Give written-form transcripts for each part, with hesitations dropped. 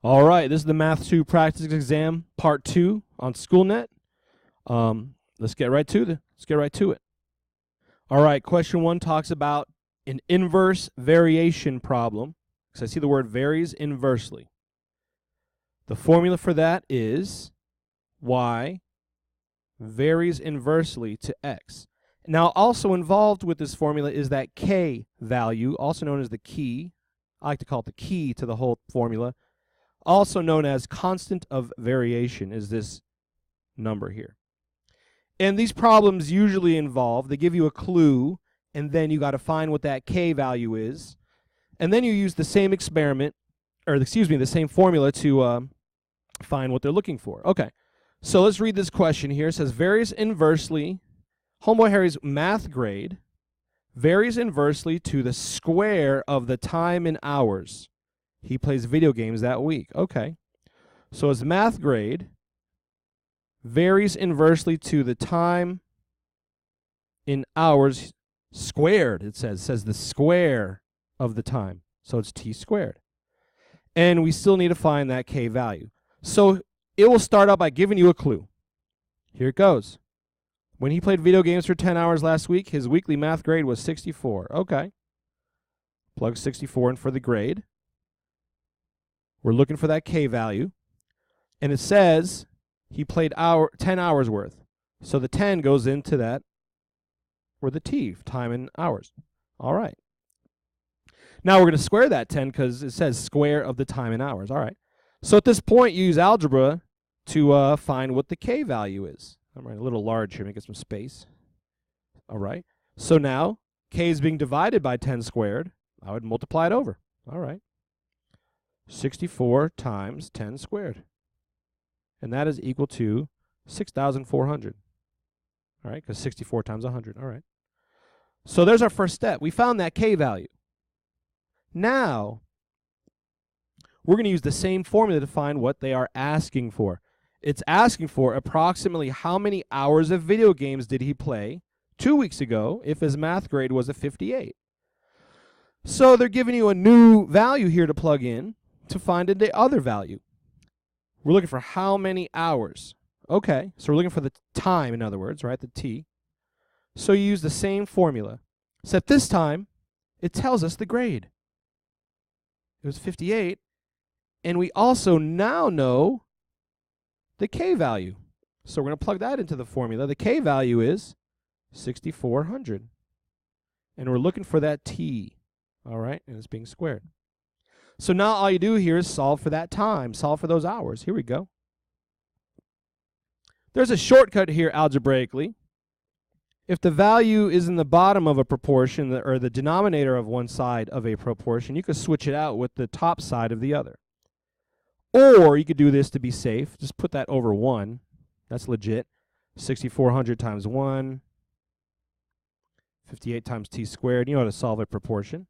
All right, this is the Math 2 Practice Exam Part 2 on SchoolNet. Let's get right to it. All right, question 1 talks about an inverse variation problem. Because I see the word varies inversely. The formula for that is y varies inversely to x. Now, also involved with this formula is that k value, also known as the key. I like to call it the key to the whole formula. Also known as constant of variation is this number here. And these problems usually involve, they give you a clue, and then you got to find what that k value is. And then you use the same experiment, or excuse me, the same formula to find what they're looking for. Okay, so let's read this question here. It says, varies inversely, Homeboy Harry's math grade varies inversely to the square of the time in hours he plays video games that week. Okay, so his math grade varies inversely to the time in hours squared, it says the square of the time. So it's t squared. And we still need to find that k value. So it will start out by giving you a clue. Here it goes. When he played video games for 10 hours last week, his weekly math grade was 64. Okay. Plug 64 in for the grade. We're looking for that k value. And it says he played 10 hours worth. So the 10 goes into that, or the t, time in hours. All right. Now we're going to square that 10 because it says square of the time in hours. All right. So at this point, you use algebra to find what the k value is. I'm writing a little large here, make it some space. All right. So now k is being divided by 10 squared. I would multiply it over. All right. 64 times 10 squared. And that is equal to 6,400. All right, because 64 times 100. All right. So there's our first step. We found that k value. Now, we're going to use the same formula to find what they are asking for. It's asking for approximately how many hours of video games did he play 2 weeks ago if his math grade was a 58. So they're giving you a new value here to plug in to find the other value. We're looking for how many hours. Okay, so we're looking for the time, in other words, right, the t. So you use the same formula, except this time it tells us the grade. It was 58, and we also now know the k value. So we're going to plug that into the formula. The k value is 6,400, and we're looking for that t, all right, and it's being squared. So now all you do here is solve for that time, solve for those hours. Here we go. There's a shortcut here algebraically. If the value is in the bottom of a proportion, or the denominator of one side of a proportion, you could switch it out with the top side of the other. Or you could do this to be safe. Just put that over 1. That's legit. 6,400 times 1. 58 times t squared. You know how to solve a proportion.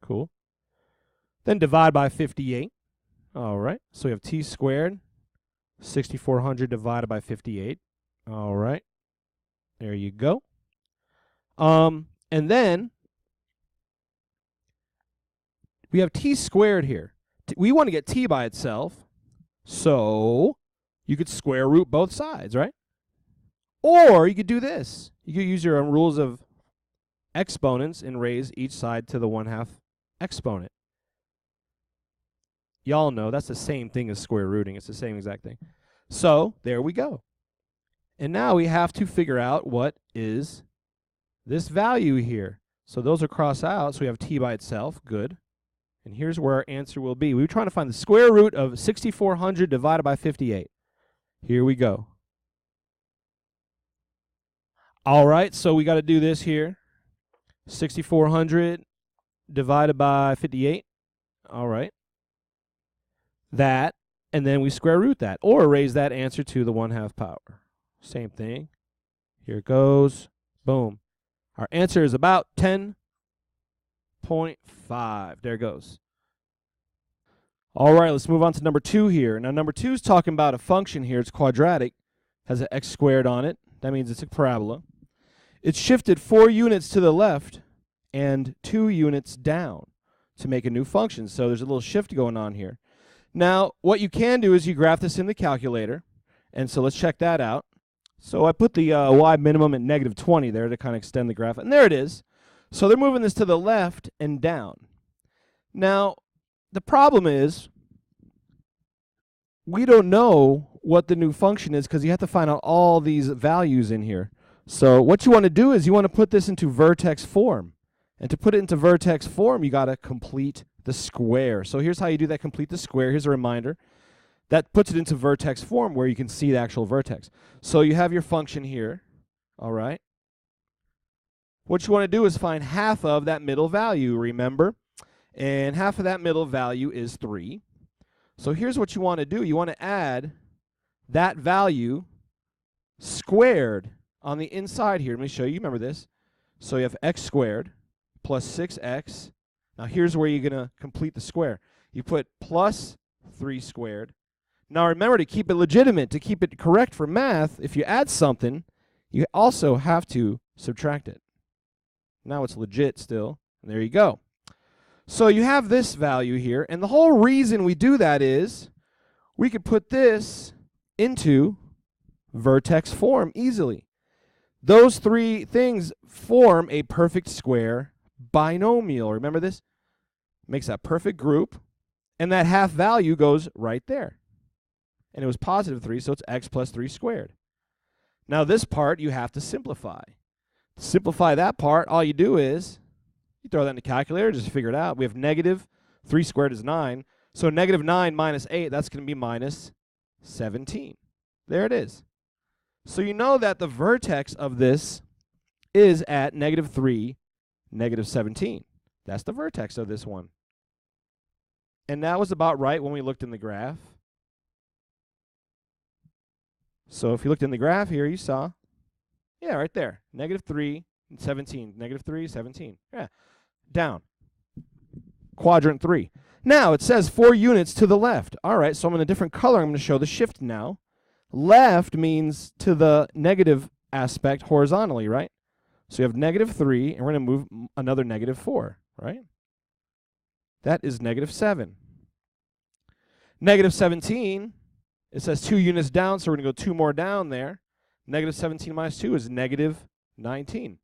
Cool. Then divide by 58. All right. So we have t squared. 6,400 divided by 58. All right. There you go. And then we have t squared here. We want to get t by itself. So you could square root both sides, right? Or you could do this. You could use your rules of exponents and raise each side to the 1/2 exponent. Y'all know that's the same thing as square rooting. It's the same exact thing. So there we go. And now we have to figure out what is this value here. So those are crossed out, so we have t by itself. Good. And here's where our answer will be. We were trying to find the square root of 6,400 divided by 58. Here we go. All right, so we got to do this here. 6,400 divided by 58. All right. That, and then we square root that, or raise that answer to the 1/2 power. Same thing. Here it goes. Boom. Our answer is about 10.5. There it goes. All right, let's move on to number 2 here. Now, number 2 is talking about a function here. It's quadratic. Has an x squared on it. That means it's a parabola. It's shifted 4 units to the left and 2 units down. to make a new function. So there's a little shift going on here. Now, what you can do is you graph this in the calculator. And so let's check that out. So I put the y minimum at -20 there to kind of extend the graph. And there it is. So they're moving this to the left and down. Now, the problem is we don't know what the new function is because you have to find out all these values in here. So what you want to do is you want to put this into vertex form. And to put it into vertex form, you got to complete the square. So here's how you do that, complete the square. Here's a reminder. That puts it into vertex form where you can see the actual vertex. So you have your function here, all right? What you want to do is find half of that middle value, remember? And half of that middle value is 3. So here's what you want to do. You want to add that value squared on the inside here. Let me show you. Remember this. So you have x squared plus 6x. Now here's where you're going to complete the square. You put plus 3 squared. Now remember, to keep it legitimate, to keep it correct for math, if you add something, you also have to subtract it. Now it's legit still. And there you go. So you have this value here, and the whole reason we do that is we could put this into vertex form easily. Those three things form a perfect square binomial. Remember this? Makes that perfect group, and that half value goes right there. And it was positive 3, so it's x plus 3 squared. Now this part you have to simplify. To simplify that part, all you do is you throw that in the calculator, just figure it out. We have negative 3 squared is 9. So negative 9 minus 8, that's going to be minus 17. There it is. So you know that the vertex of this is at -3, -17. That's the vertex of this one. And that was about right when we looked in the graph. So if you looked in the graph here, you saw, yeah, right there, -3, 17, -3, 17. Yeah, down. Quadrant 3. Now it says 4 units to the left. All right, so I'm in a different color. I'm going to show the shift now. Left means to the negative aspect horizontally, right? So you have -3, and we're going to move another -4, right? That is -7. -17, it says 2 units down, so we're going to go 2 more down there. -17 minus 2 is -19.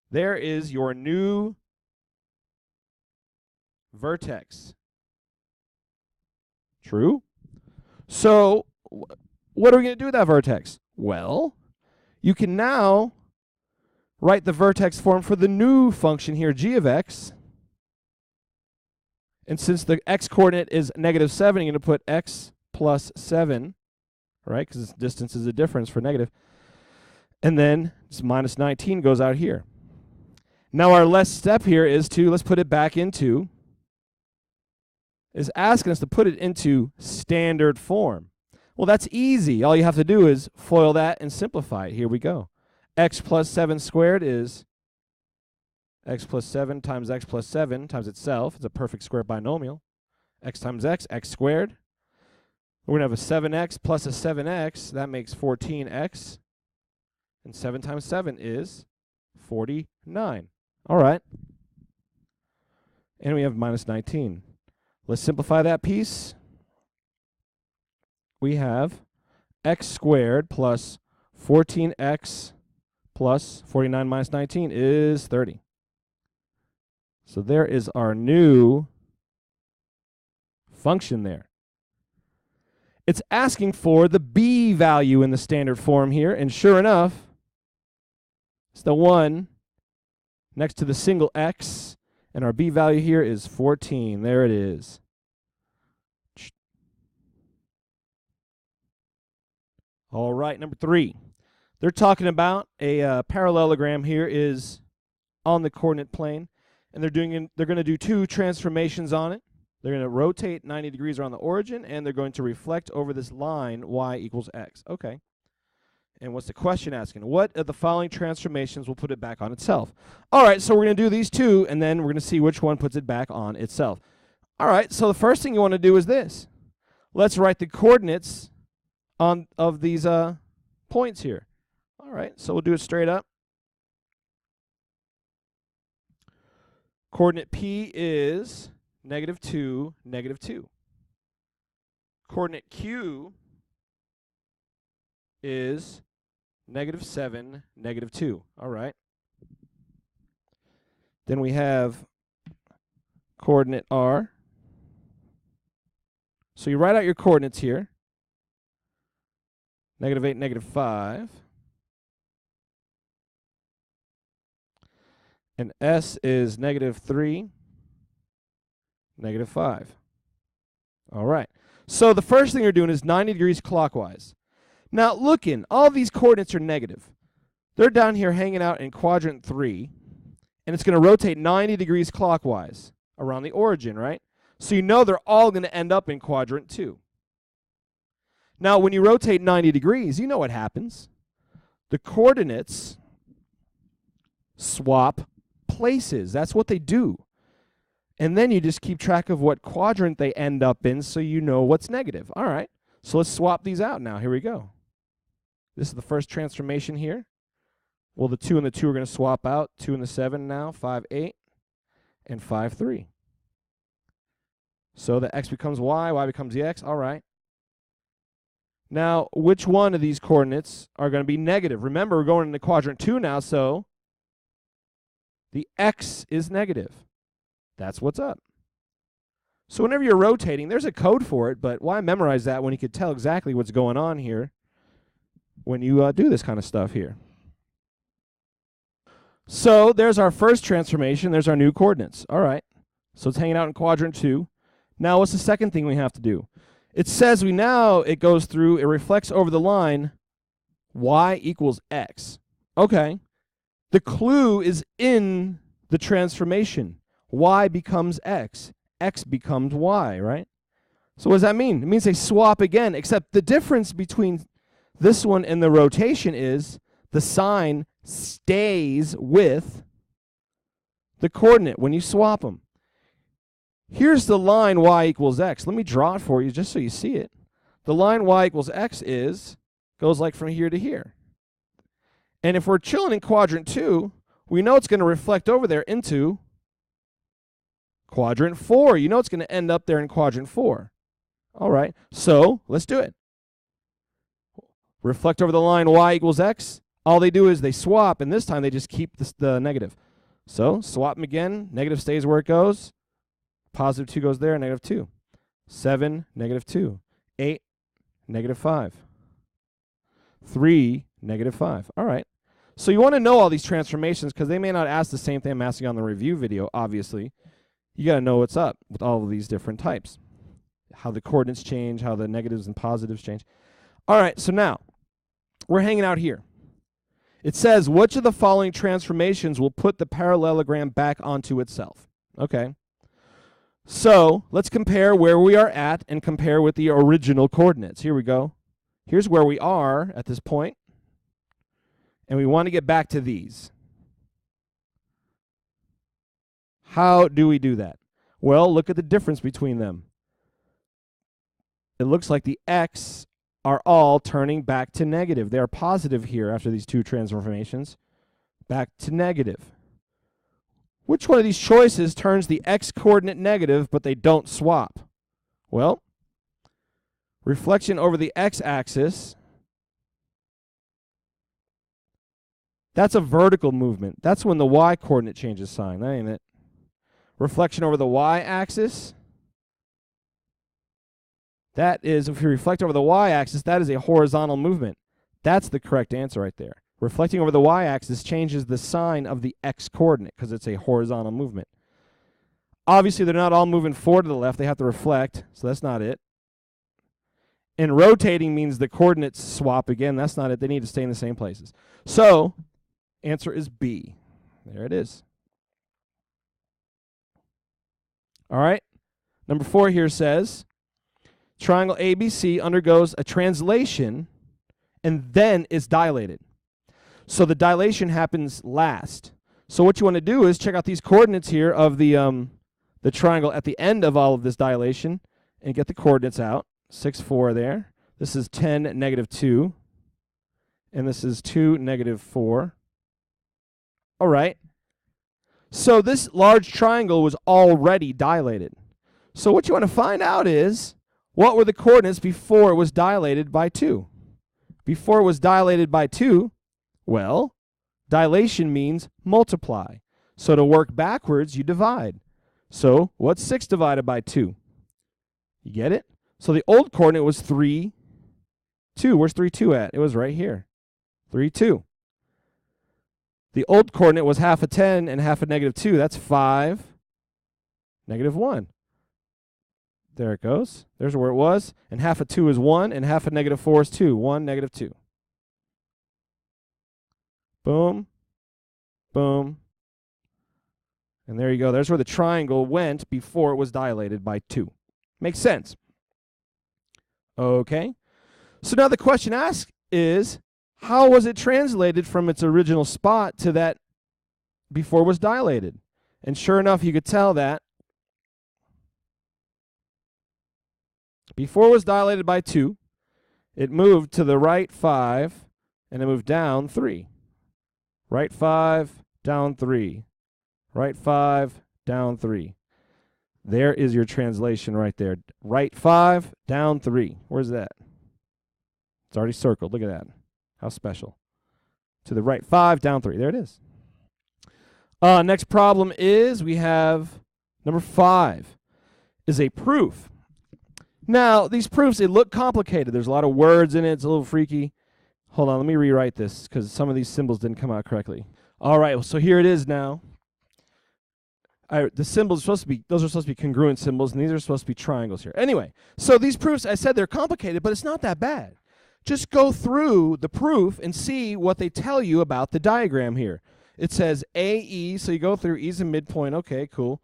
There is your new vertex. True? So what are we going to do with that vertex? Well, you can now write the vertex form for the new function here, g of x. And since the x-coordinate is -7, you're going to put x plus 7, right? Because distance is a difference for negative. And then this minus 19 goes out here. Now our last step here is to, let's put it back into, is asking us to put it into standard form. Well, that's easy. All you have to do is FOIL that and simplify it. Here we go. X plus 7 squared is x plus 7 times x plus 7 times itself. It's a perfect square binomial. X times x, x squared. We're going to have a 7x plus a 7x. That makes 14x. And 7 times 7 is 49. All right. And we have minus 19. Let's simplify that piece. We have x squared plus 14x plus 49 minus 19 is 30. So there is our new function there. It's asking for the b value in the standard form here, and sure enough, it's the one next to the single x, and our b value here is 14. There it is. All right, number 3. They're talking about a parallelogram here is on the coordinate plane, and they're going to do 2 transformations on it. They're going to rotate 90 degrees around the origin, and they're going to reflect over this line y equals x. Okay. And what's the question asking? What of the following transformations will put it back on itself? All right, so we're going to do these 2, and then we're going to see which one puts it back on itself. All right, so the first thing you want to do is this. Let's write the coordinates of these points here. All right, so we'll do it straight up. Coordinate P is negative 2, negative 2. Coordinate Q is negative 7, negative 2. All right. Then we have coordinate R. So you write out your coordinates here. Negative 8, negative 5. And S is negative 3, negative 5. All right. So the first thing you're doing is 90 degrees clockwise. Now, looking, all these coordinates are negative. They're down here hanging out in quadrant 3, and it's going to rotate 90 degrees clockwise around the origin, right? So you know they're all going to end up in quadrant 2. Now, when you rotate 90 degrees, you know what happens. The coordinates swap places. That's what they do. And then you just keep track of what quadrant they end up in so you know what's negative. All right, so let's swap these out now. Here we go. This is the first transformation here. Well, the 2 and the 2 are going to swap out. 2 and the 7 now, 5, 8, and 5, 3. So the x becomes y becomes the x. All right. Now, which one of these coordinates are going to be negative? Remember, we're going into quadrant 2 now, so the x is negative. That's what's up. So whenever you're rotating, there's a code for it, but why memorize that when you could tell exactly what's going on here when you do this kind of stuff here? So there's our first transformation. There's our new coordinates. All right. So it's hanging out in quadrant 2. Now, what's the second thing we have to do? It says it goes through, it reflects over the line y equals x. Okay. The clue is in the transformation. Y becomes x. X becomes y, right? So what does that mean? It means they swap again, except the difference between this one and the rotation is the sign stays with the coordinate when you swap them. Here's the line y equals x. Let me draw it for you just so you see it. The line y equals x goes like from here to here. And if we're chilling in quadrant 2, we know it's going to reflect over there into quadrant 4. You know it's going to end up there in quadrant 4. All right, so let's do it. Reflect over the line y equals x. All they do is they swap, and this time they just keep the negative. So swap them again. Negative stays where it goes. Positive 2 goes there, negative 2. 7, negative 2. 8, negative 5. 3, negative 5. All right. So you want to know all these transformations because they may not ask the same thing I'm asking on the review video, obviously. You got to know what's up with all of these different types. How the coordinates change, how the negatives and positives change. All right, so now we're hanging out here. It says, which of the following transformations will put the parallelogram back onto itself? Okay. So let's compare where we are at and compare with the original coordinates. Here we go. Here's where we are at this point. And we want to get back to these. How do we do that? Well, look at the difference between them. It looks like the x are all turning back to negative. They are positive here after these two transformations. Back to negative. Which one of these choices turns the x-coordinate negative, but they don't swap? Well, reflection over the x-axis, that's a vertical movement. That's when the y-coordinate changes sign. That ain't it. Reflection over the y-axis, that is, if you reflect over the y-axis, that is a horizontal movement. That's the correct answer right there. Reflecting over the y-axis changes the sign of the x-coordinate because it's a horizontal movement. Obviously, they're not all moving forward to the left. They have to reflect, so that's not it. And rotating means the coordinates swap again. That's not it. They need to stay in the same places. So, answer is B. There it is. All right. Number 4 here says, triangle ABC undergoes a translation and then is dilated. So the dilation happens last. So what you want to do is check out these coordinates here of the triangle at the end of all of this dilation and get the coordinates out. 6, 4 there. This is 10, negative 2. And this is 2, negative 4. All right. So this large triangle was already dilated. So what you want to find out is, what were the coordinates before it was dilated by 2? Before it was dilated by 2, well, dilation means multiply. So to work backwards, you divide. So what's 6 divided by 2? You get it? So the old coordinate was 3, 2. Where's 3, 2 at? It was right here. 3, 2. The old coordinate was half of 10 and half of negative 2. That's 5, negative 1. There it goes. There's where it was. And half of 2 is 1, and half of negative 4 is 2. 1, negative 2. Boom, boom. And there you go. There's where the triangle went before it was dilated by 2. Makes sense. Okay. So now the question asked is, how was it translated from its original spot to that before it was dilated? And sure enough, you could tell that before it was dilated by 2, it moved to the right 5, and it moved down 3. Right 5, down 3. Right 5, down 3. There is your translation right there. Right 5, down 3. Where's that? It's already circled. Look at that. How special. To the right 5, down 3. There it is. Next problem is we have number 5 is a proof. Now, these proofs, they look complicated. There's a lot of words in it. It's a little freaky. Hold on, let me rewrite this because some of these symbols didn't come out correctly. All right, so here it is now. The symbols are supposed to be, those are supposed to be congruent symbols, and these are supposed to be triangles here. Anyway, so these proofs, I said they're complicated, but it's not that bad. Just go through the proof and see what they tell you about the diagram here. It says AE, so you go through, E's a midpoint, okay, cool.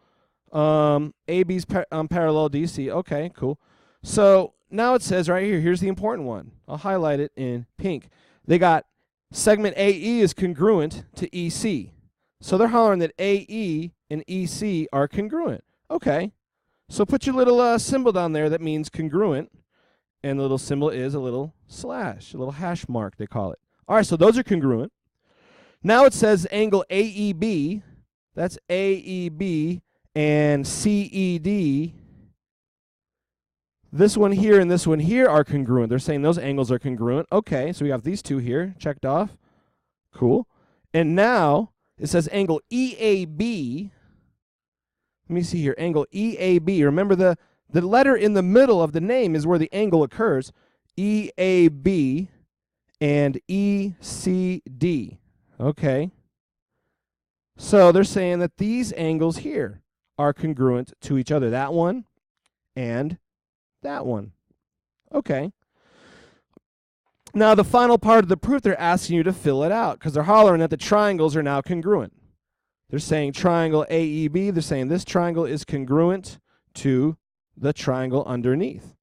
AB's parallel DC, okay, cool. So now it says right here, here's the important one. I'll highlight it in pink. They got segment AE is congruent to EC. So they're hollering that AE and EC are congruent. Okay, so put your little symbol down there that means congruent. And the little symbol is a little slash, a little hash mark, they call it. All right, so those are congruent. Now it says angle AEB, that's AEB and CED. This one here and this one here are congruent. They're saying those angles are congruent. Okay, so we have these two here checked off. Cool. And now it says angle EAB. Let me see here, angle EAB. Remember the letter in the middle of the name is where the angle occurs. EAB and ECD. Okay. So they're saying that these angles here are congruent to each other. That one and that one. Okay. Now the final part of the proof, they're asking you to fill it out because they're hollering that the triangles are now congruent. They're saying triangle AEB. They're saying this triangle is congruent to the triangle underneath.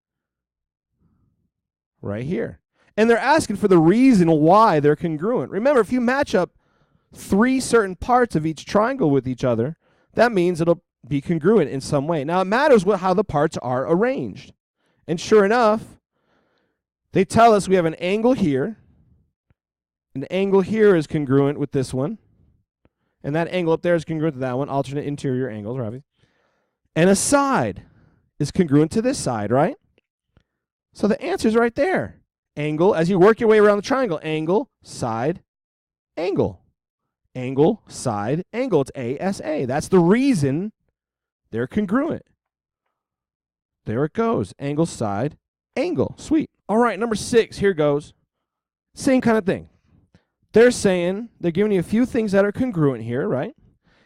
Right here. And they're asking for the reason why they're congruent. Remember, if you match up 3 certain parts of each triangle with each other, that means it'll be congruent in some way. Now, it matters how the parts are arranged. And sure enough, they tell us we have an angle here. An angle here is congruent with this one. And that angle up there is congruent to that one. Alternate interior angles, right? And a side is congruent to this side, right? So the answer is right there. Angle, as you work your way around the triangle, angle, side, angle. Angle, side, angle. It's ASA. That's the reason they're congruent. There it goes. Angle, side, angle. Sweet. All right, number 6, here goes. Same kind of thing. They're saying, they're giving you a few things that are congruent here, right?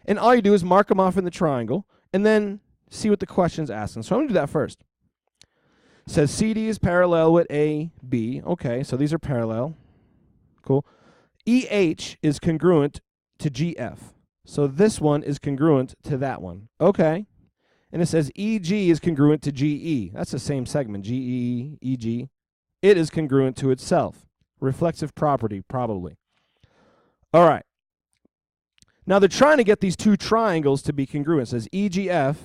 And all you do is mark them off in the triangle and then see what the question's asking. So I'm going to do that first. It says CD is parallel with AB. Okay, so these are parallel. Cool. EH is congruent to GF. So this one is congruent to that one. Okay. And it says EG is congruent to GE. That's the same segment, GE, EG. It is congruent to itself. Reflexive property, probably. All right. Now they're trying to get these two triangles to be congruent. It says EGF,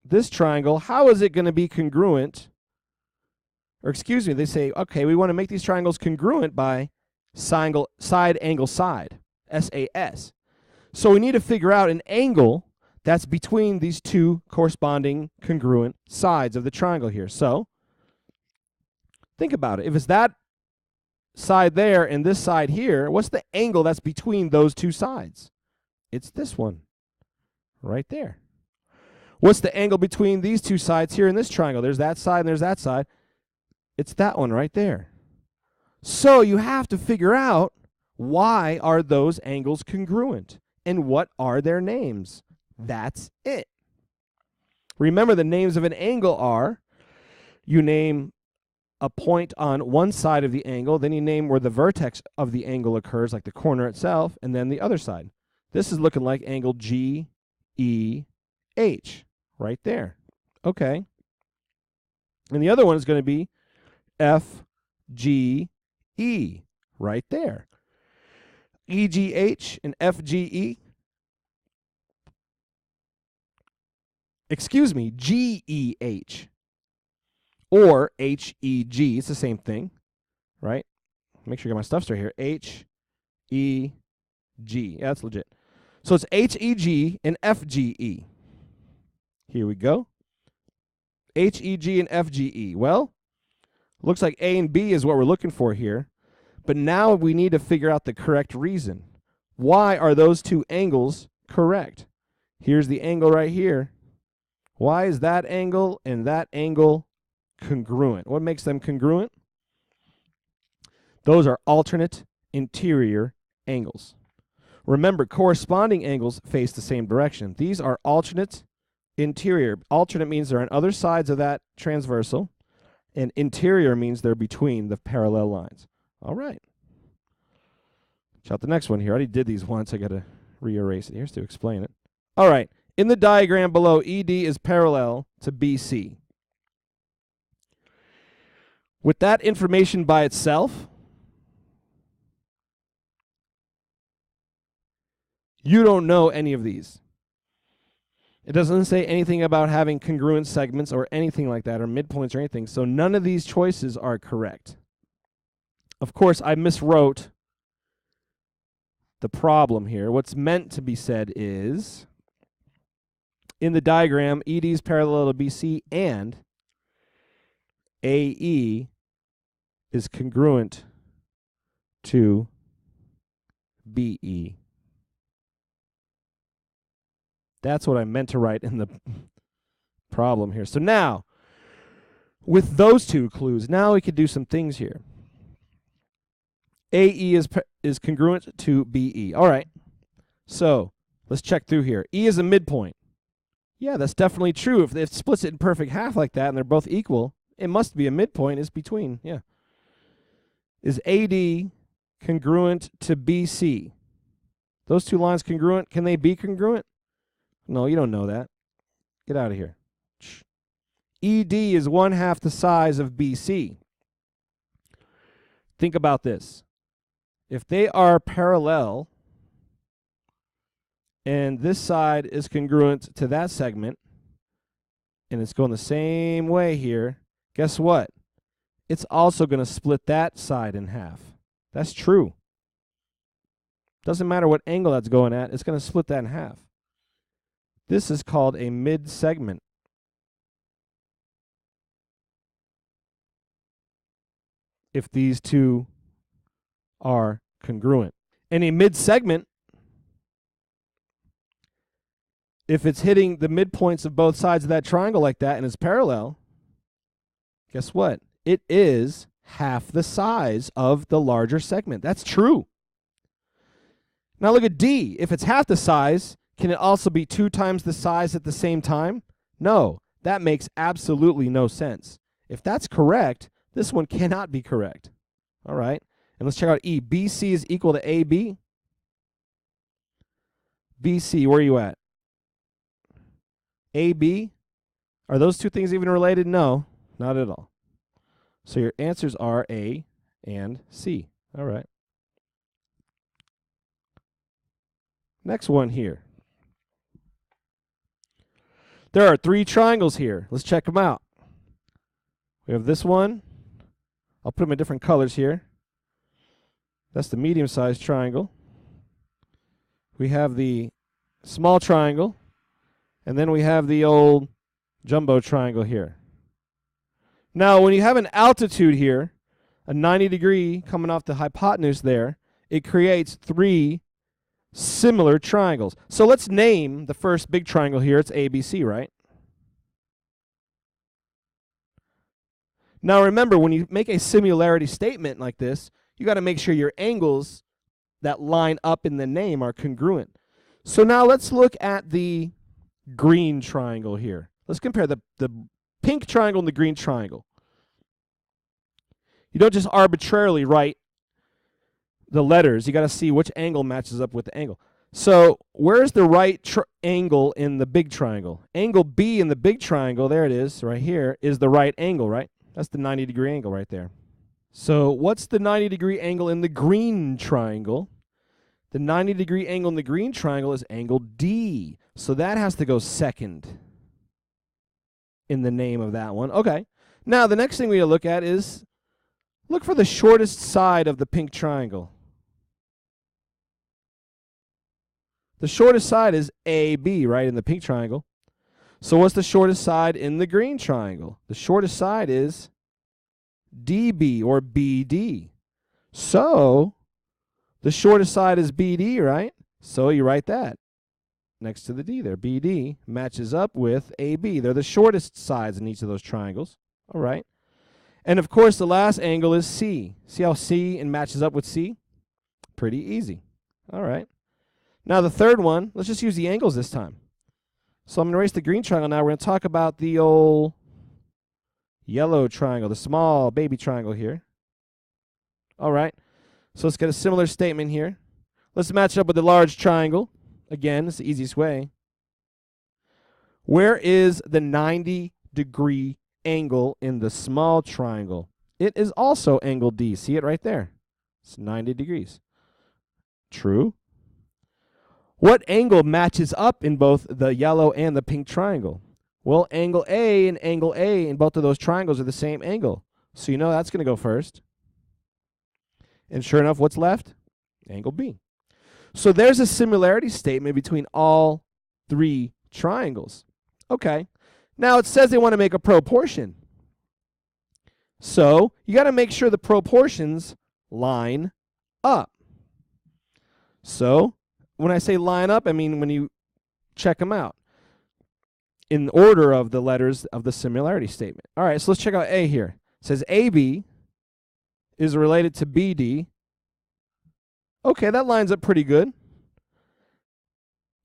this triangle, how is it going to be congruent? Or excuse me, they say, okay, we want to make these triangles congruent by side, angle, side, SAS. So we need to figure out an angle that's between these two corresponding congruent sides of the triangle here. So think about it. If it's that side there and this side here, what's the angle that's between those two sides? It's this one right there. What's the angle between these two sides here in this triangle? There's that side and there's that side. It's that one right there. So you have to figure out, why are those angles congruent and what are their names? That's it. Remember, the names of an angle are, you name a point on one side of the angle, then you name where the vertex of the angle occurs, like the corner itself, and then the other side. This is looking like angle GEH, right there. Okay. And the other one is going to be FGE, right there. EGH and FGE. Excuse me, GEH or HEG. It's the same thing, right? Make sure you get my stuff straight here. HEG. Yeah, that's legit. So it's HEG and FGE. Here we go. HEG and FGE. Well, looks like A and B is what we're looking for here. But now we need to figure out the correct reason. Why are those two angles correct? Here's the angle right here. Why is that angle and that angle congruent? What makes them congruent? Those are alternate interior angles. Remember, corresponding angles face the same direction. These are alternate interior. Alternate means they're on other sides of that transversal, and interior means they're between the parallel lines. All right. Check out the next one here. I already did these once. I got to re-erase it. Here's to explain it. All right. In the diagram below, ED is parallel to BC. With that information by itself, you don't know any of these. It doesn't say anything about having congruent segments or anything like that, or midpoints or anything, so none of these choices are correct. Of course, I miswrote the problem here. What's meant to be said is, in the diagram, ED is parallel to BC and AE is congruent to BE. That's what I meant to write in the problem here. So now, with those two clues, now we could do some things here. AE is congruent to BE. All right. So let's check through here. E is a midpoint. Yeah, that's definitely true. If it splits it in perfect half like that and they're both equal, it must be a midpoint is between. Yeah. Is AD congruent to BC? Those two lines congruent? Can they be congruent? No, you don't know that. Get out of here. ED is 1/2 the size of BC. Think about this. If they are parallel and this side is congruent to that segment and it's going the same way here, guess what? It's also going to split that side in half. That's true. Doesn't matter what angle that's going at, it's going to split that in half. This is called a mid-segment. If these two are congruent. And a mid-segment, if it's hitting the midpoints of both sides of that triangle like that and it's parallel, guess what? It is half the size of the larger segment. That's true. Now look at D. If it's half the size, can it also be 2 times the size at the same time? No, that makes absolutely no sense. If that's correct, this one cannot be correct. All right, and let's check out E. BC is equal to AB. BC, where are you at? AB, are those two things even related? No, not at all. So your answers are A and C. All right. Next one here. There are 3 triangles here. Let's check them out. We have this one. I'll put them in different colors here. That's the medium-sized triangle. We have the small triangle, And then we have the old jumbo triangle here. Now, when you have an altitude here, a 90-degree coming off the hypotenuse there, it creates 3 similar triangles. So let's name the first big triangle here. It's ABC, right? Now remember, when you make a similarity statement like this, you got to make sure your angles that line up in the name are congruent. So now let's look at the green triangle here. Let's compare the pink triangle and the green triangle. You don't just arbitrarily write the letters. You got to see which angle matches up with the angle. So where's the right angle in the big triangle? Angle B in the big triangle, there it is, right here, is the right angle, right? That's the 90-degree angle right there. So what's the 90-degree angle in the green triangle? The 90-degree angle in the green triangle is angle D. So that has to go second in the name of that one. Okay. Now the next thing we look at is look for the shortest side of the pink triangle. The shortest side is AB, right, in the pink triangle. So what's the shortest side in the green triangle? The shortest side is DB or BD. So the shortest side is BD, right? So you write that next to the D there. BD matches up with AB. They're the shortest sides in each of those triangles. All right. And of course, the last angle is C. See how C matches up with C? Pretty easy. All right. Now the third one, let's just use the angles this time. So I'm going to erase the green triangle now. We're going to talk about the old yellow triangle, the small baby triangle here. All right. So let's get a similar statement here. Let's match it up with the large triangle. Again, it's the easiest way. Where is the 90-degree angle in the small triangle? It is also angle D. See it right there? It's 90 degrees. True. What angle matches up in both the yellow and the pink triangle? Well, angle A and angle A in both of those triangles are the same angle. So you know that's going to go first. And sure enough, what's left? Angle B. So there's a similarity statement between all 3 triangles. Okay. Now it says they want to make a proportion. So you got to make sure the proportions line up. So when I say line up, I mean when you check them out in order of the letters of the similarity statement. All right, so let's check out A here. It says AB is related to BD. Okay, that lines up pretty good.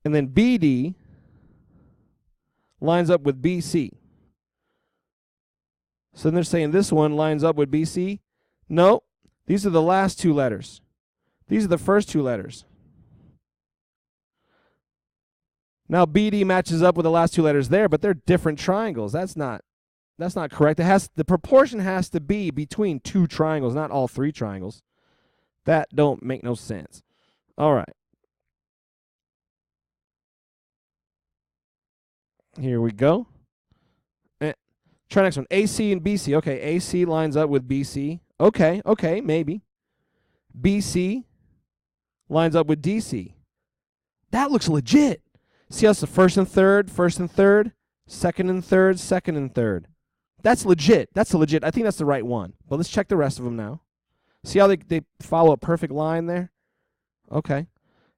And then BD lines up with BC. So then they're saying this one lines up with BC. No, these are the last 2 letters. These are the first 2 letters. Now BD matches up with the last 2 letters there, but they're different triangles. That's not correct. The proportion has to be between 2 triangles, not all 3 triangles. That don't make no sense. All right. Here we go. Try next one. AC and BC. Okay, AC lines up with BC. Okay, maybe. BC lines up with DC. That looks legit. See how it's the first and third, second and third, second and third. That's legit. That's legit. I think that's the right one. But let's check the rest of them now. See how they follow a perfect line there? Okay.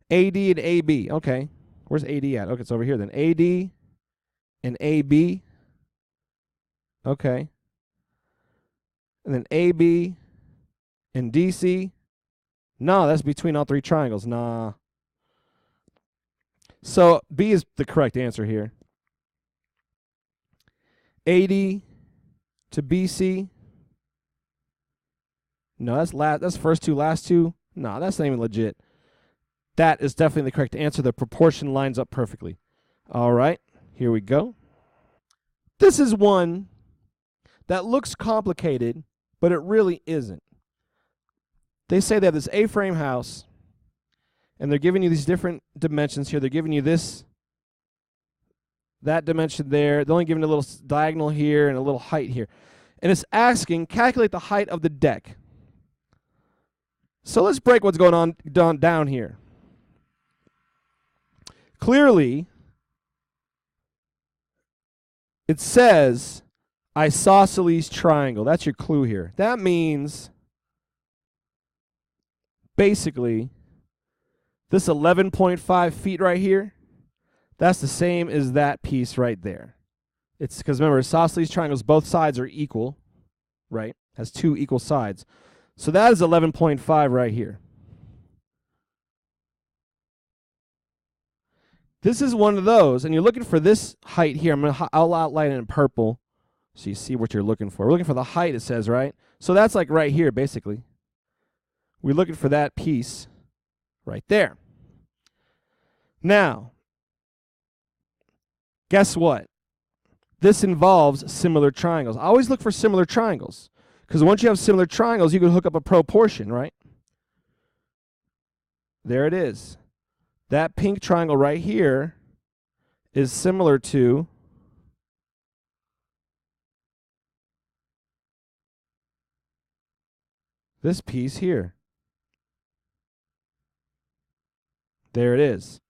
AD and AB. Okay. Where's AD at? Okay, it's over here then. AD and AB. Okay. And then AB and DC. No, that's between all 3 triangles. Nah. So B is the correct answer here. AD to BC. No, that's first 2, last 2. No, that's not even legit. That is definitely the correct answer. The proportion lines up perfectly. All right, here we go. This is one that looks complicated, but it really isn't. They say they have this A-frame house, and they're giving you these different dimensions here. They're giving you that dimension there. They're only giving a little diagonal here and a little height here. And it's asking, calculate the height of the deck. So let's break what's going on down here. Clearly, It says isosceles triangle. That's your clue here. That means basically this 11.5 feet right here, that's the same as that piece right there. It's because remember, isosceles triangles, both sides are equal, right? Has two equal sides. So that is 11.5 right here. This is one of those, and you're looking for this height here. I'll outline it in purple so you see what you're looking for. We're looking for the height, it says, right? So that's like right here, basically. We're looking for that piece right there. Now, guess what? This involves similar triangles. I always look for similar triangles, because once you have similar triangles, you can hook up a proportion, right? There it is. That pink triangle right here is similar to this piece here. There it is.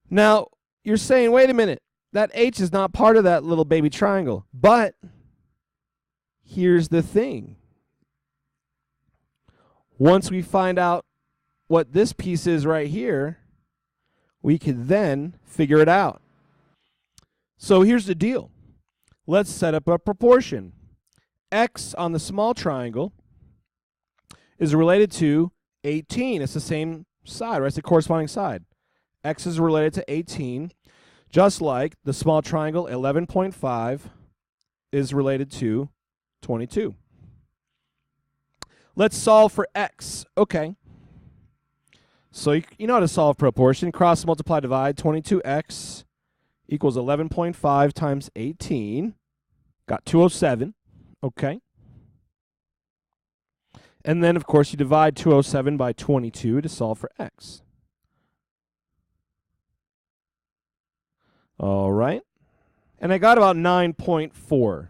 Now, you're saying, wait a minute, that H is not part of that little baby triangle. But here's the thing. Once we find out what this piece is right here, we can then figure it out. So here's the deal. Let's set up a proportion. X on the small triangle is related to 18. It's the same side, right? It's the corresponding side. X is related to 18, just like the small triangle 11.5 is related to 22. Let's solve for X. Okay. So you know how to solve proportion. Cross, multiply, divide. 22x equals 11.5 times 18. Got 207. Okay. And then, of course, you divide 207 by 22 to solve for x. All right. And I got about 9.4.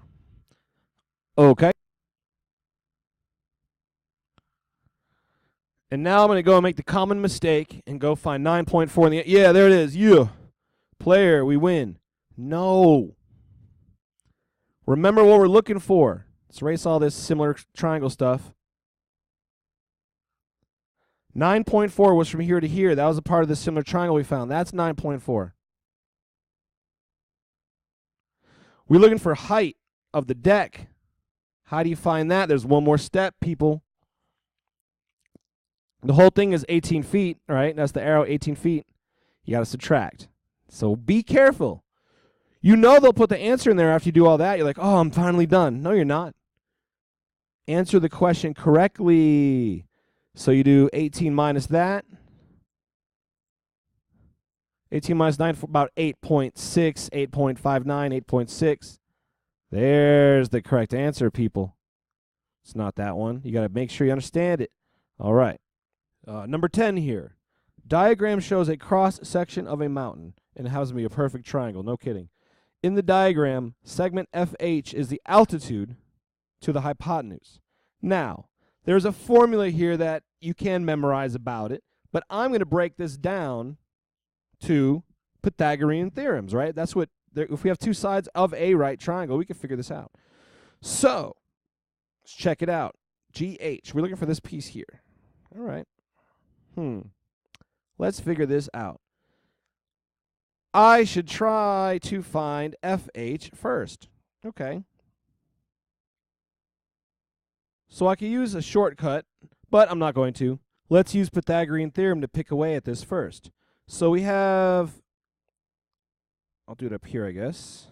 Okay. And now I'm going to go and make the common mistake and go find 9.4 in the... Yeah, there it is. Yeah. Player, we win. No. Remember what we're looking for. Let's erase all this similar triangle stuff. 9.4 was from here to here. That was a part of the similar triangle we found. That's 9.4. We're looking for height of the deck. How do you find that? There's one more step, people. The whole thing is 18 feet, right? That's the arrow, 18 feet. You got to subtract. So be careful. You know they'll put the answer in there after you do all that. You're like, oh, I'm finally done. No, you're not. Answer the question correctly. So you do 18 minus that. 18 minus 9, about 8.6, 8.59, 8.6. There's the correct answer, people. It's not that one. You got to make sure you understand it. All right. Number 10 here. Diagram shows a cross-section of a mountain and it happens to be a perfect triangle. No kidding. In the diagram, segment FH is the altitude to the hypotenuse. Now, there's a formula here that you can memorize about it, but I'm going to break this down to Pythagorean theorems, right? That's what, if we have two sides of a right triangle, we can figure this out. So, let's check it out. GH, we're looking for this piece here. All right. Let's figure this out. I should try to find FH first. Okay. So I could use a shortcut, but I'm not going to. Let's use Pythagorean theorem to pick away at this first. So we have, I'll do it up here, I guess.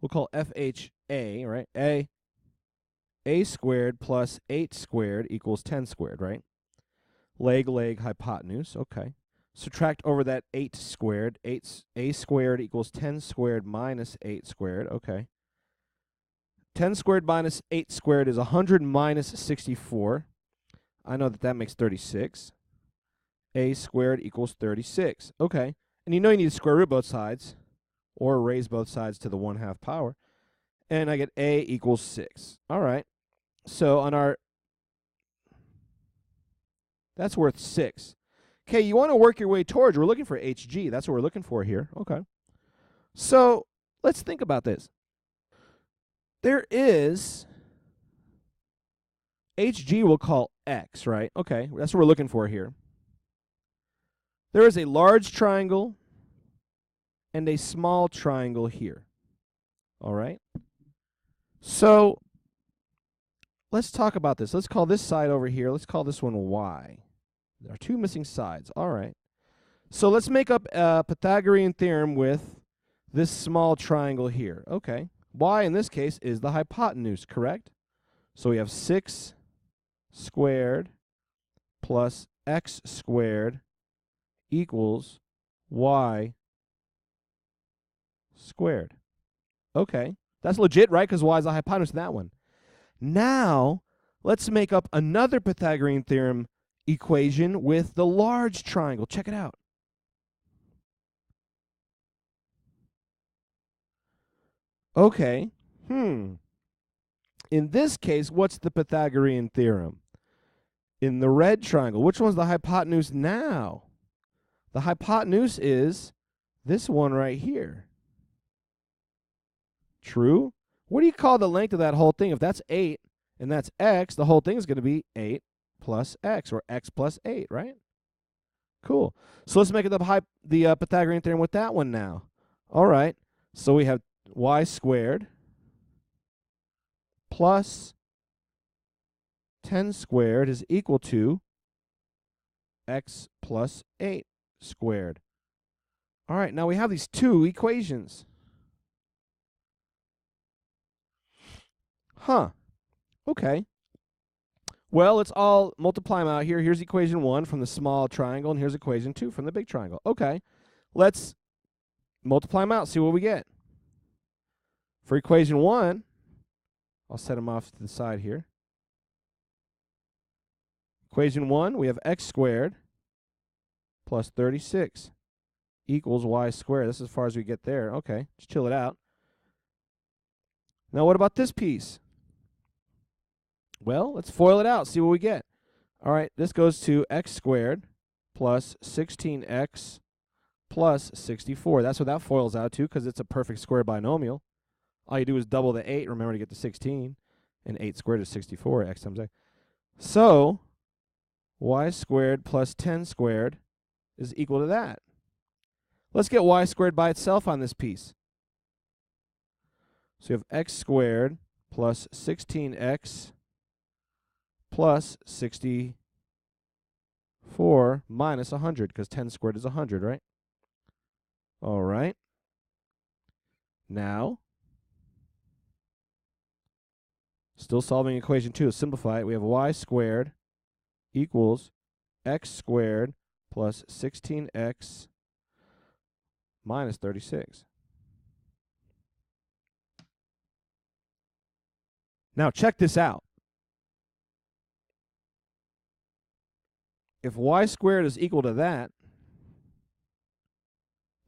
We'll call FH A, right? A squared plus 8 squared equals 10 squared, right? Leg, hypotenuse, okay. Subtract over that 8 squared. A squared equals 10 squared minus 8 squared, okay. 10 squared minus 8 squared is 100 minus 64. I know that makes 36. A squared equals 36, okay. And you know you need to square root both sides, or raise both sides to the 1/2 power. And I get A equals 6. All right. So on our, that's worth 6. Okay, you want to work your way towards, we're looking for HG. That's what we're looking for here. Okay. So let's think about this. There is HG we'll call X, right? Okay, that's what we're looking for here. There is a large triangle and a small triangle here. All right? So let's talk about this. Let's call this side over here, let's call this one Y. There are two missing sides. All right. So let's make up a Pythagorean theorem with this small triangle here. Okay. Y in this case is the hypotenuse, correct? So we have 6 squared plus x squared equals y squared. Okay. That's legit, right? Because y is the hypotenuse in that one. Now, let's make up another Pythagorean theorem equation with the large triangle. Check it out. Okay. In this case, what's the Pythagorean theorem? In the red triangle, which one's the hypotenuse now? The hypotenuse is this one right here. True? What do you call the length of that whole thing? If that's 8 and that's x, the whole thing is going to be 8 plus x, or x plus 8, right? Cool. So let's make it the Pythagorean theorem with that one now. All right. So we have y squared plus 10 squared is equal to x plus 8 squared. All right, now we have these two equations. Okay. Well, let's all multiply them out here. Here's equation 1 from the small triangle, and here's equation 2 from the big triangle. Okay, let's multiply them out, see what we get. For equation 1, I'll set them off to the side here. Equation 1, we have x squared plus 36 equals y squared. This is as far as we get there. Okay, just chill it out. Now what about this piece? Well, let's FOIL it out, see what we get. All right, this goes to x squared plus 16x plus 64. That's what that FOILs out to, because it's a perfect square binomial. All you do is double the 8, remember, to get to 16. And 8 squared is 64, x times x. So y squared plus 10 squared is equal to that. Let's get y squared by itself on this piece. So you have x squared plus 16x plus 64 minus 100, because 10 squared is 100, right? All right. Now, still solving equation 2. To simplify it, we have y squared equals x squared plus 16x minus 36. Now check this out. If y squared is equal to that,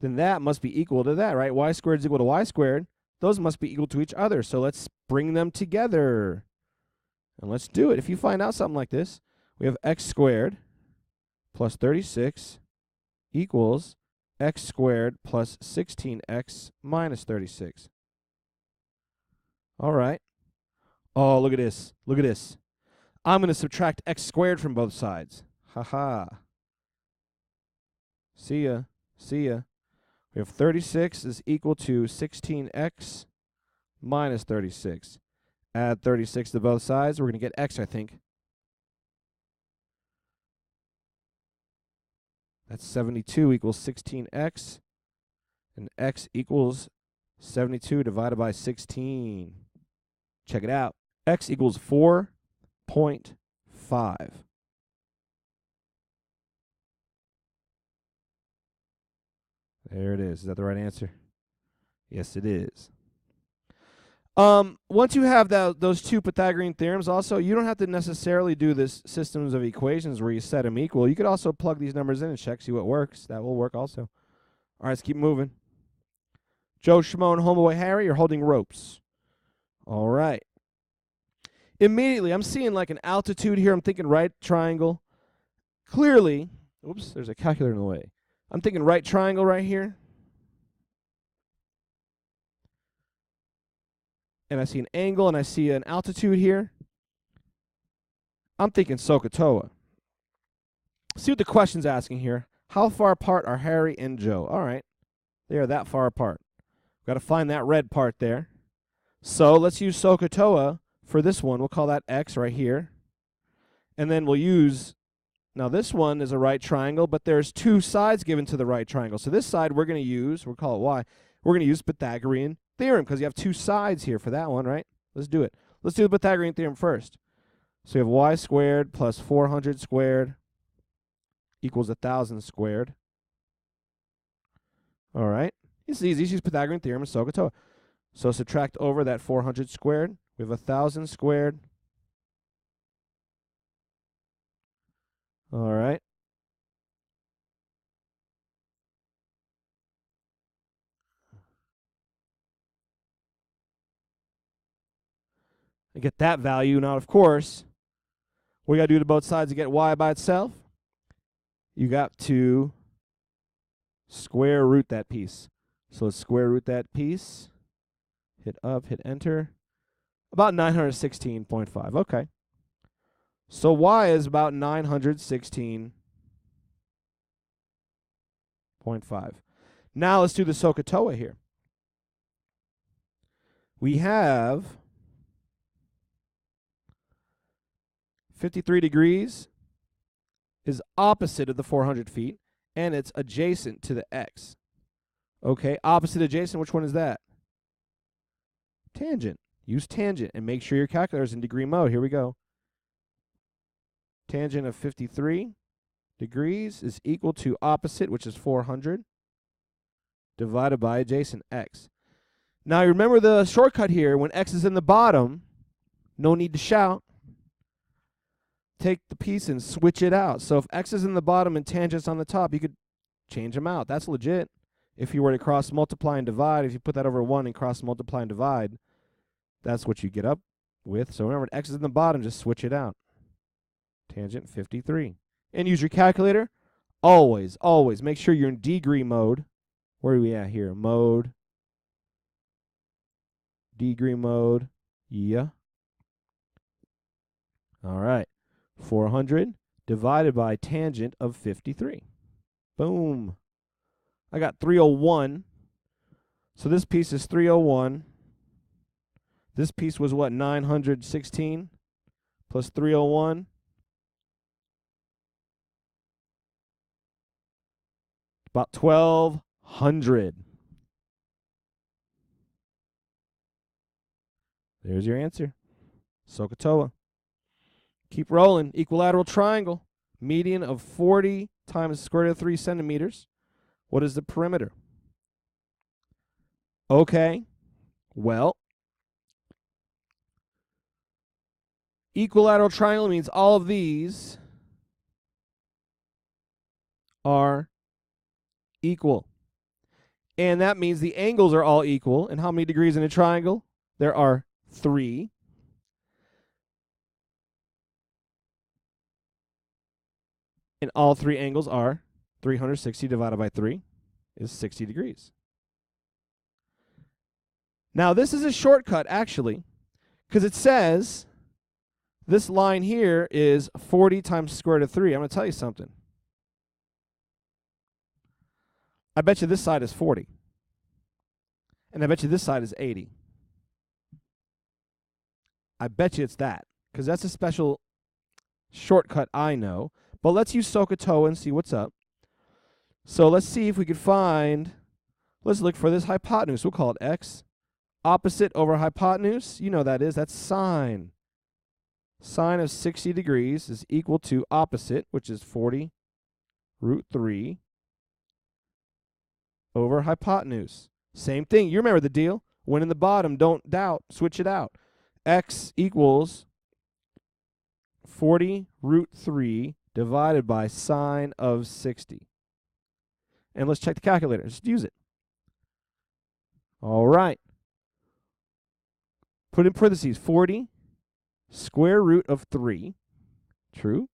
then that must be equal to that, right? Y squared is equal to y squared. Those must be equal to each other. So let's bring them together. And let's do it. If you find out something like this, we have x squared plus 36 equals x squared plus 16x minus 36. All right. Oh, look at this. Look at this. I'm going to subtract x squared from both sides. Ha-ha. See ya. See ya. We have 36 is equal to 16x minus 36. Add 36 to both sides. We're going to get x, I think. That's 72 equals 16x. And x equals 72 divided by 16. Check it out. X equals 4.5. There it is. Is that the right answer? Yes, it is. Once you have those two Pythagorean theorems, also, you don't have to necessarily do this systems of equations where you set them equal. You could also plug these numbers in and check, see what works. That will work also. All right, let's keep moving. Joe, Shimon, Homeboy, Harry, you're holding ropes. All right. Immediately, I'm seeing like an altitude here. I'm thinking right triangle. Clearly, oops, there's a calculator in the way. I'm thinking right triangle right here. and I see an angle, and I see an altitude here, I'm thinking SOHCAHTOA. See what the question's asking here. How far apart are Harry and Joe? All right, they are that far apart. Got to find that red part there. So let's use SOHCAHTOA for this one. We'll call that X right here. And then we'll use, now this one is a right triangle, but there's two sides given to the right triangle. So this side we're going to use, we'll call it Y, we're going to use Pythagorean Theorem because you have two sides here for that one, right? Let's do it. Let's do the Pythagorean Theorem first. So you have y squared plus 400 squared equals 1,000 squared. All right. It's easy. Just use Pythagorean Theorem and SOHCAHTOA. So subtract over that 400 squared. We have 1,000 squared. All right. I get that value. Now, of course, what you got to do to both sides to get y by itself? You got to square root that piece. So let's square root that piece. Hit up, hit enter. About 916.5. Okay. So y is about 916.5. Now let's do the SOHCAHTOA here. We have 53 degrees is opposite of the 400 feet, and it's adjacent to the x. Okay, opposite adjacent, which one is that? Tangent. Use tangent and make sure your calculator is in degree mode. Here we go. Tangent of 53 degrees is equal to opposite, which is 400, divided by adjacent x. Now, you remember the shortcut here. When x is in the bottom, no need to shout. Take the piece and switch it out. So if x is in the bottom and tangent's on the top, you could change them out. That's legit. If you were to cross multiply and divide, if you put that over 1 and cross multiply and divide, that's what you get up with. So remember, x is in the bottom, just switch it out. Tangent 53. And use your calculator. Always, always make sure you're in degree mode. Where are we at here? Mode. Degree mode. Yeah. All right. 400 divided by tangent of 53. Boom. I got 301. So this piece is 301. This piece was what? 916 plus 301. About 1,200. There's your answer. SOHCAHTOA. Keep rolling. Equilateral triangle. Median of 40 times the square root of 3 centimeters. What is the perimeter? Okay. Well, equilateral triangle means all of these are equal. And that means the angles are all equal. And how many degrees in a triangle? There are 3. And all 3 angles are 360 divided by 3 is 60 degrees. Now, this is a shortcut, actually, because it says this line here is 40 times the square root of 3. I'm going to tell you something. I bet you this side is 40. And I bet you this side is 80. I bet you it's that, because that's a special shortcut I know. But let's use SOHCAHTOA and see what's up. So let's see if we could find, let's look for this hypotenuse. We'll call it x. Opposite over hypotenuse, you know what that is. That's sine. Sine of 60 degrees is equal to opposite, which is 40 root 3 over hypotenuse. Same thing. You remember the deal. When in the bottom, don't doubt. Switch it out. X equals 40 root 3 divided by sine of 60. And let's check the calculator. Just use it. All right. Put in parentheses 40 square root of 3, true,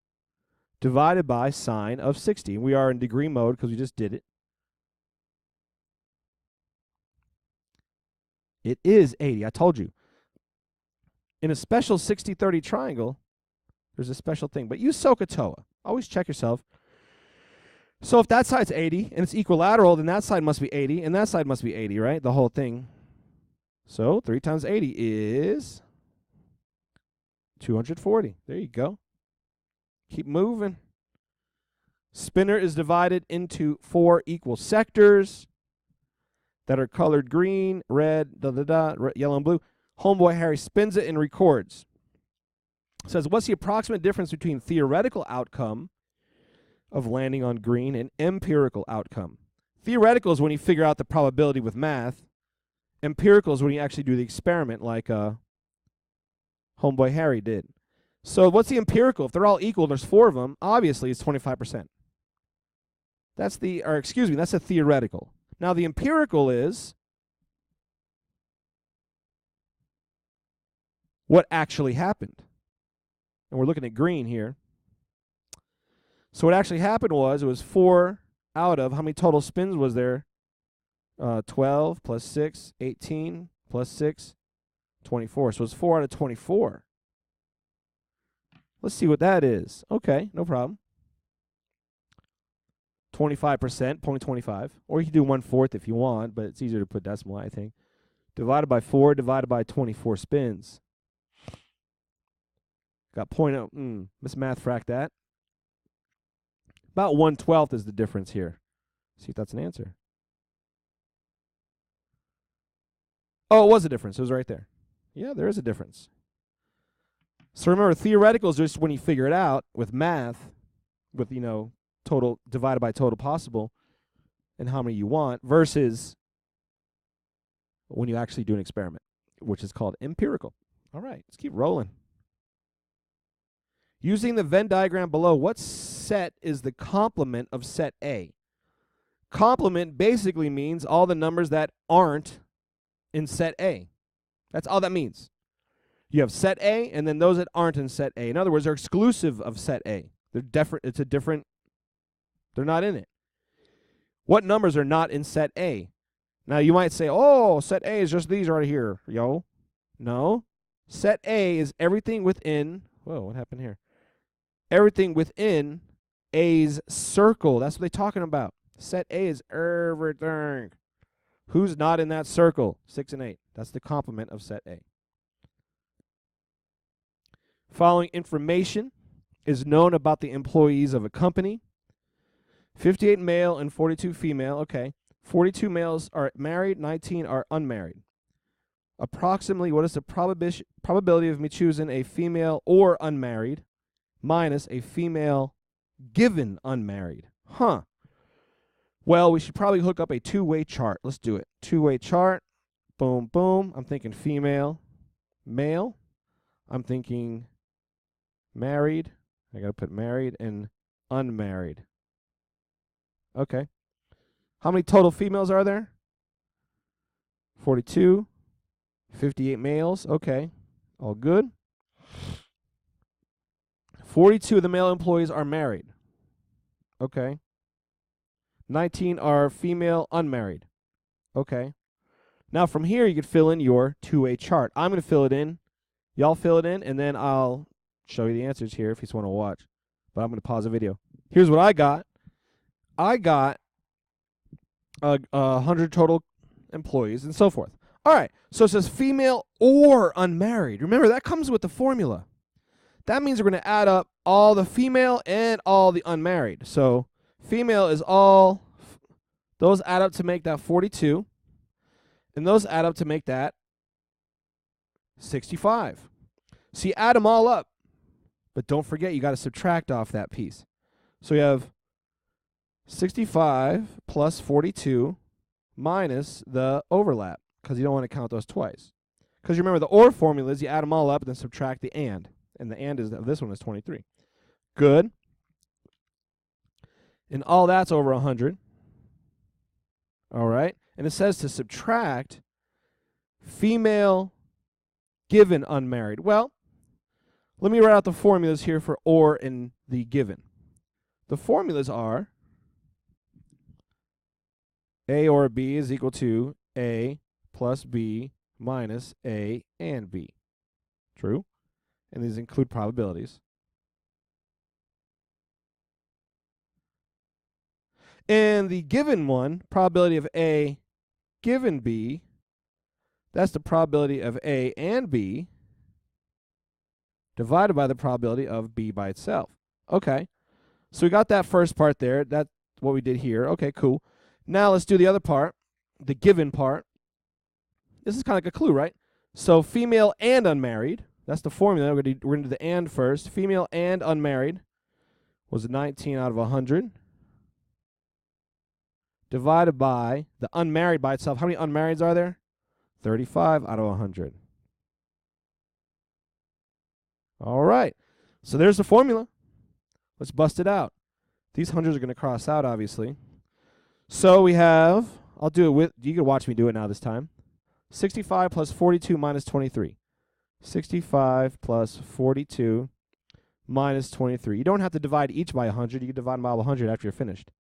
divided by sine of 60. We are in degree mode because we just did it. It is 80. I told you. in a special 60-30 triangle, there's a special thing. But use SOHCAHTOA. Always check yourself. So if that side's 80 and it's equilateral, then that side must be 80 and that side must be 80, right? The whole thing. So 3 times 80 is 240. There you go. Keep moving. Spinner is divided into 4 equal sectors that are colored green, red, yellow, and blue. Homeboy Harry spins it and records. It says, what's the approximate difference between theoretical outcome of landing on green and empirical outcome? Theoretical is when you figure out the probability with math. Empirical is when you actually do the experiment like homeboy Harry did. So what's the empirical? If they're all equal, there's 4 of them, obviously it's 25%. That's the theoretical. Now the empirical is what actually happened. And we're looking at green here. So what actually happened was, it was 4 out of, how many total spins was there? 12 plus 6, 18 plus 6, 24. So it's 4 out of 24. Let's see what that is. Okay, no problem. 25%, 0.25. Or you can do 1/4 if you want, but it's easier to put decimal, I think. Divided by 4, divided by 24 spins. Got Miss Math fracked that. About 1/12 is the difference here. See if that's an answer. Oh, it was a difference. It was right there. Yeah, there is a difference. So remember, theoretical is just when you figure it out with math, with, total divided by total possible and how many you want, versus when you actually do an experiment, which is called empirical. All right, let's keep rolling. Using the Venn diagram below, what set is the complement of set A? Complement basically means all the numbers that aren't in set A. That's all that means. You have set A, and then those that aren't in set A. In other words, they're exclusive of set A. They're different. They're not in it. What numbers are not in set A? Now, you might say, oh, set A is just these right here, yo. No. Set A is everything within, whoa, what happened here? Everything within A's circle. That's what they're talking about. Set A is everything. Who's not in that circle? 6 and 8. That's the complement of set A. Following information is known about the employees of a company. 58 male and 42 female. Okay. 42 males are married, 19 are unmarried. Approximately, what is the probability of me choosing a female or unmarried minus a female given unmarried? Huh. Well, we should probably hook up a two-way chart. Let's do it. Two-way chart. Boom, boom. I'm thinking female, male. I'm thinking married. I got to put married and unmarried. Okay. How many total females are there? 42. 58 males. Okay. All good. 42 of the male employees are married. Okay. 19 are female unmarried. Okay. Now from here you could fill in your two-way chart. I'm going to fill it in. Y'all fill it in, and then I'll show you the answers here if you just want to watch. But I'm going to pause the video. Here's what I got. I got 100 total employees and so forth. All right, so it says female or unmarried. Remember, that comes with the formula. That means we're going to add up all the female and all the unmarried. So female is all, those add up to make that 42, and those add up to make that 65. So you add them all up, but don't forget you got to subtract off that piece. So you have 65 plus 42 minus the overlap, because you don't want to count those twice. Because you remember the OR formula is you add them all up and then subtract the and the and is this one is 23. Good. And all that's over 100. All right. And it says to subtract female given unmarried. Well, let me write out the formulas here for or and the given. The formulas are A or B is equal to A plus B minus A and B. True. And these include probabilities. And the given one, probability of A given B, that's the probability of A and B divided by the probability of B by itself. Okay. So we got that first part there. That's what we did here. Okay, cool. Now let's do the other part, the given part. This is kind of like a clue, right? So female and unmarried. That's the formula. We're going to do the and first. Female and unmarried was 19 out of 100. Divided by the unmarried by itself. How many unmarrieds are there? 35 out of 100. All right. So there's the formula. Let's bust it out. These hundreds are going to cross out, obviously. So we have, I'll do it with, you can watch me do it now this time. 65 plus 42 minus 23. 65 plus 42 minus 23. You don't have to divide each by 100. You can divide them by 100 after you're finished.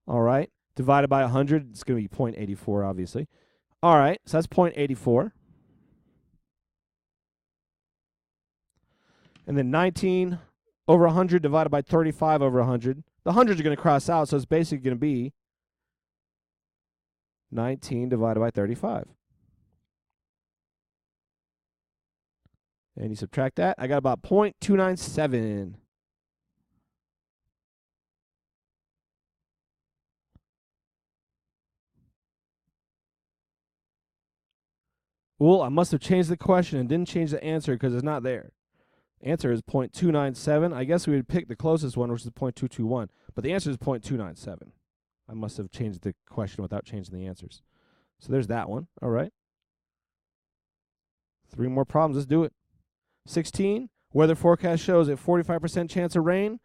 All right. Divided by 100, it's going to be 0.84, obviously. All right, so that's 0.84. And then 19 over 100 divided by 35 over 100. The hundreds are going to cross out, so it's basically going to be 19 divided by 35. And you subtract that, I got about 0.297. Well, I must have changed the question and didn't change the answer because it's not there. Answer is 0.297. I guess we would pick the closest one, which is 0.221. But the answer is 0.297. I must have changed the question without changing the answers. So there's that one. All right. 3 more problems. Let's do it. 16. Weather forecast shows a 45% chance of rain,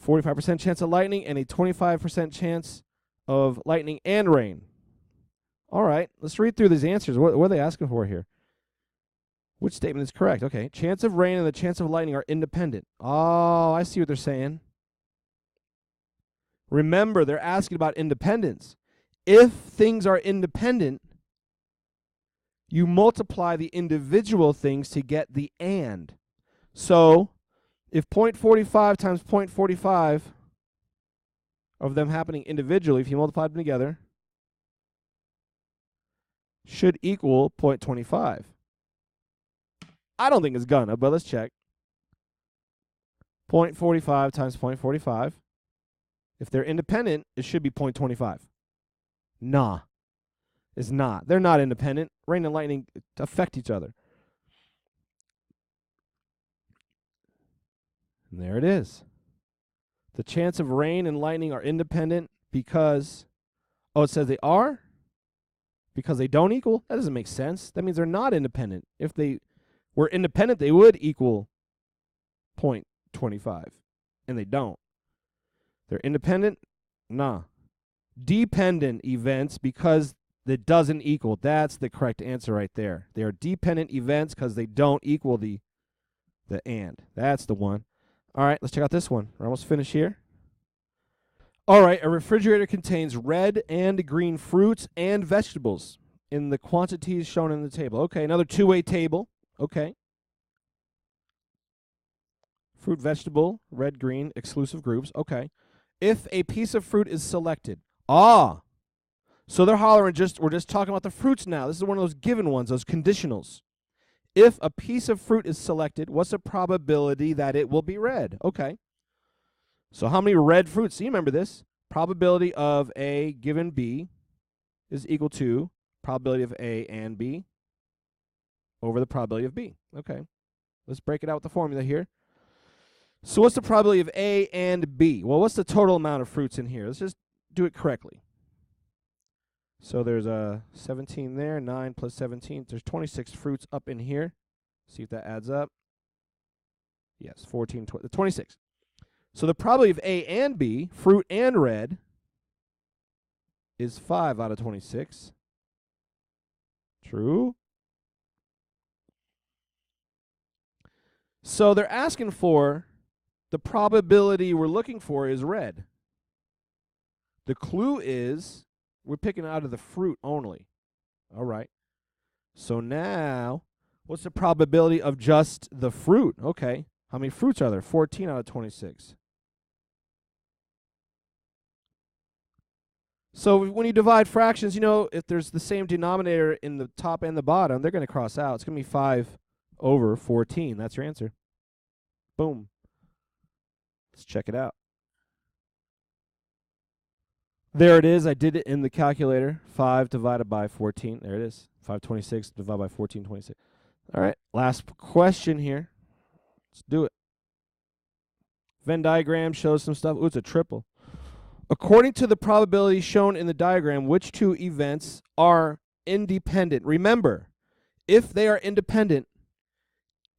45% chance of lightning, and a 25% chance of lightning and rain. All right, let's read through these answers. What are they asking for here? Which statement is correct? Okay, chance of rain and the chance of lightning are independent. Oh, I see what they're saying. Remember, they're asking about independence. If things are independent, you multiply the individual things to get the and. So, if 0.45 times 0.45 of them happening individually, if you multiply them together, should equal 0.25. I don't think it's gonna, but let's check. 0.45 times 0.45. If they're independent, it should be 0.25. Nah, it's not. They're not independent. Rain and lightning affect each other. And there it is. The chance of rain and lightning are independent because, oh, it says they are? Because they don't equal? That doesn't make sense. That means they're not independent. If they were independent, they would equal 0.25. And they don't. They're independent? Nah. Dependent events because it doesn't equal. That's the correct answer right there. They are dependent events because they don't equal the and. That's the one. All right, let's check out this one. We're almost finished here. All right, a refrigerator contains red and green fruits and vegetables in the quantities shown in the table. Okay, another two-way table. Okay. Fruit, vegetable, red, green, exclusive groups. Okay. If a piece of fruit is selected. Ah. So they're hollering we're just talking about the fruits now. This is one of those given ones, those conditionals. If a piece of fruit is selected, what's the probability that it will be red? Okay. So how many red fruits? So you remember this. Probability of A given B is equal to probability of A and B over the probability of B. Okay. Let's break it out with the formula here. So what's the probability of A and B? Well, what's the total amount of fruits in here? Let's just do it correctly. So there's 17 there, 9 plus 17. There's 26 fruits up in here. See if that adds up. Yes, 14, 26. So the probability of A and B, fruit and red, is 5 out of 26. True. So they're asking for the probability we're looking for is red. The clue is we're picking out of the fruit only. All right. So now What's the probability of just the fruit? Okay. How many fruits are there? 14 out of 26. So when you divide fractions, you know, if there's the same denominator in the top and the bottom, they're going to cross out. It's going to be 5 over 14. That's your answer. Boom. Let's check it out. There it is. I did it in the calculator. 5 divided by 14. There it is. 526 divided by 1426. All right. Last question here. Let's do it. Venn diagram shows some stuff. Ooh, it's a triple. According to the probability shown in the diagram, which two events are independent? Remember, if they are independent,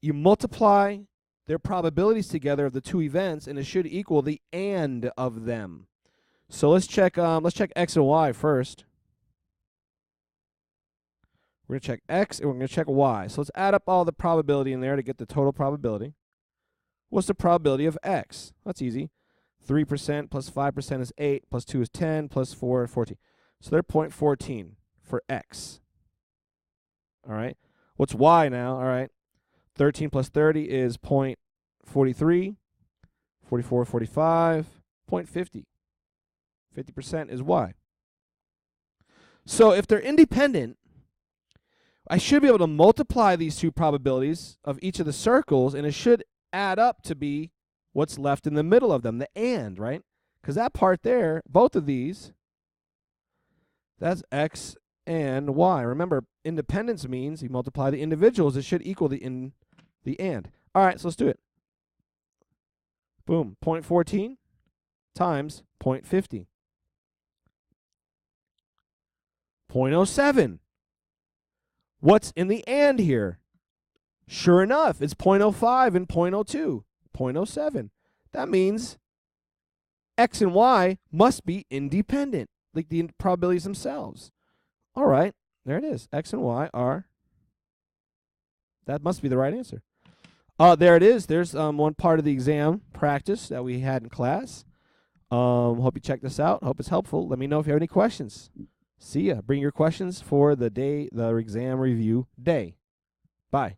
you multiply their probabilities together of the two events, and it should equal the and of them. So let's check x and y first. We're going to check x, and we're going to check y. So let's add up all the probability in there to get the total probability. What's the probability of x? That's easy. 3% plus 5% is 8, plus 2 is 10, plus 4 is 14. So they're 0.14 for x. All right. What's y now? All right. 13 plus 30 is 0.43, 44, 45, 0.50. 50% is y. So if they're independent, I should be able to multiply these two probabilities of each of the circles, and it should add up to be what's left in the middle of them, the and, right? Because that part there, both of these, that's x and y. Remember, independence means you multiply the individuals. It should equal the and. All right, so let's do it. Boom, 0.14 times 0.50. 0.07. What's in the and here? Sure enough, it's 0.05 and 0.02. 0.07. That means x and y must be independent, like the probabilities themselves. All right, there it is. X and y are, that must be the right answer. There it is. There's one part of the exam practice that we had in class. Hope you check this out. Hope it's helpful. Let me know if you have any questions. See ya. Bring your questions for the exam review day. Bye.